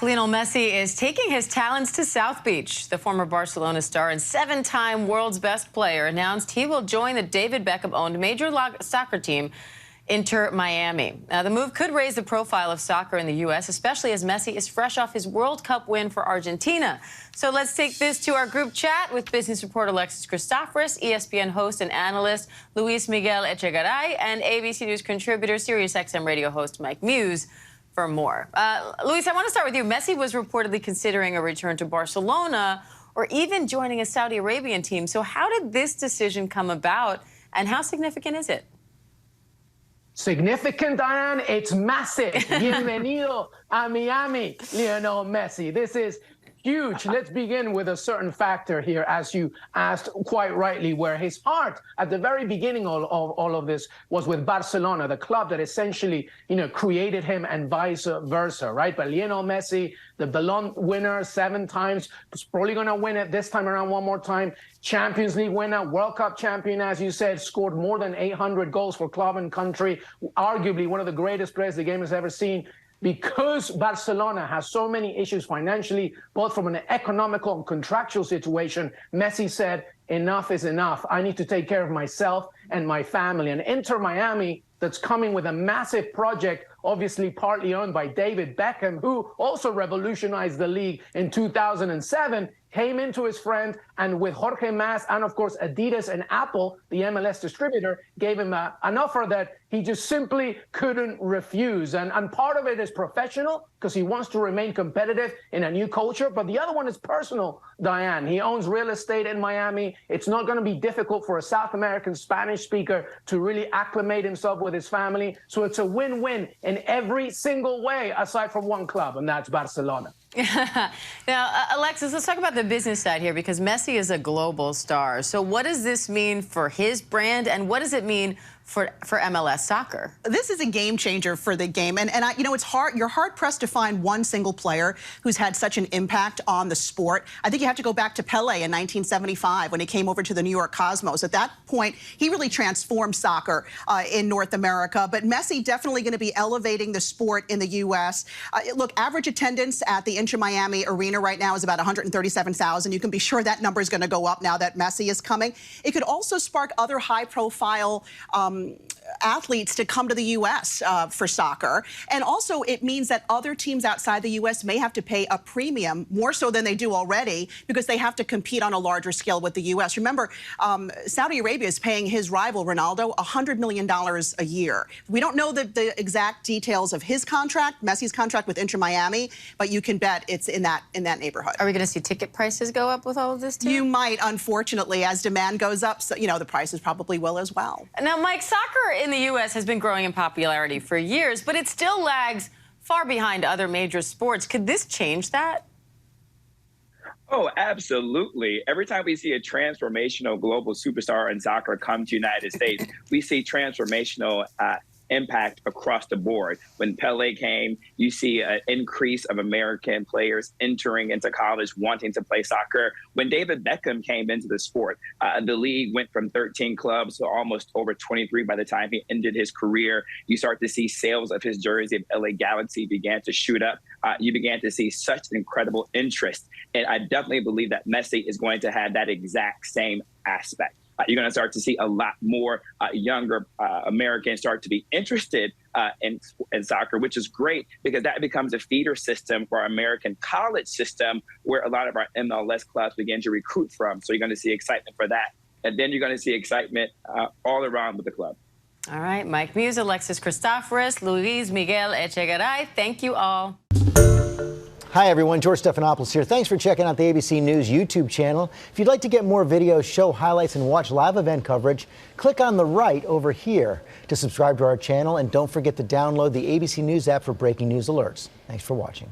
Lionel Messi is taking his talents to South Beach. The former Barcelona star and seven-time world's best player announced he will join the David Beckham-owned Major League Soccer team, Inter Miami. Now, the move could raise the profile of soccer in the U.S., especially as Messi is fresh off his World Cup win for Argentina. So let's take this to our group chat with business reporter Alexis Christoforous, ESPN host and analyst Luis Miguel Echegaray, and ABC News contributor, SiriusXM radio host Mike Muse for more. Luis, I want to start with you. Messi was reportedly considering a return to Barcelona or even joining a Saudi Arabian team. So how did this decision come about, and how significant is it? Significant, Diane? It's massive. Bienvenido a Miami, Lionel Messi. This is huge. Let's begin with a certain factor here, as you asked quite rightly, where his heart at the very beginning of all of this was with Barcelona, the club that essentially, created him, and vice versa, right? But Lionel Messi, the Ballon winner 7 times, was probably going to win it this time around one more time. Champions League winner, World Cup champion, as you said, scored more than 800 goals for club and country, arguably one of the greatest players the game has ever seen. Because Barcelona has so many issues financially, both from an economical and contractual situation, Messi said, enough is enough. I need to take care of myself and my family. And Inter Miami, that's coming with a massive project, obviously partly owned by David Beckham, who also revolutionized the league in 2007, came into his friend, and with Jorge Mas and, of course, Adidas and Apple, the MLS distributor, gave him an offer that he just simply couldn't refuse. And part of it is professional, because he wants to remain competitive in a new culture. But the other one is personal, Diane. He owns real estate in Miami. It's not going to be difficult for a South American Spanish speaker to really acclimate himself with his family. So it's a win-win in every single way, aside from one club, and that's Barcelona. Now, Alexis, let's talk about the business side here, because Messi is a global star. So what does this mean for his brand, and what does it mean for MLS soccer? This is a game changer for the game. And it's hard. You're hard pressed to find one single player who's had such an impact on the sport. I think you have to go back to Pelé in 1975 when he came over to the New York Cosmos. At that point, he really transformed soccer in North America. But Messi definitely going to be elevating the sport in the U.S. Look, average attendance at the Inter Miami Arena right now is about 137,000. You can be sure that number is going to go up now that Messi is coming. It could also spark other high-profile athletes to come to the U.S. For soccer. And also it means that other teams outside the U.S. may have to pay a premium, more so than they do already, because they have to compete on a larger scale with the U.S. Remember, Saudi Arabia is paying his rival, Ronaldo, $100 million a year. We don't know the exact details of his contract, Messi's contract with Inter Miami, but you can bet it's in that neighborhood. Are we going to see ticket prices go up with all of this, too? You might, unfortunately, as demand goes up, so, the prices probably will as well. Now, Mike, soccer in the U.S. has been growing in popularity for years, but it still lags far behind other major sports. Could this change that? Oh, absolutely. Every time we see a transformational global superstar in soccer come to the United States, we see transformational impact across the board. When Pelé came, you see an increase of American players entering into college, wanting to play soccer. When David Beckham came into the sport, the league went from 13 clubs to almost over 23 by the time he ended his career. You start to see sales of his jersey of LA Galaxy began to shoot up. You began to see such an incredible interest. And I definitely believe that Messi is going to have that exact same aspect. You're going to start to see a lot more younger Americans start to be interested in soccer, which is great, because that becomes a feeder system for our American college system, where a lot of our MLS clubs begin to recruit from. So you're going to see excitement for that. And then you're going to see excitement all around with the club. All right, Mike Muse, Alexis Christoforous, Luis Miguel Echegaray, thank you all. Hi, everyone. George Stephanopoulos here. Thanks for checking out the ABC News YouTube channel. If you'd like to get more videos, show highlights, and watch live event coverage, click on the right over here to subscribe to our channel. And don't forget to download the ABC News app for breaking news alerts. Thanks for watching.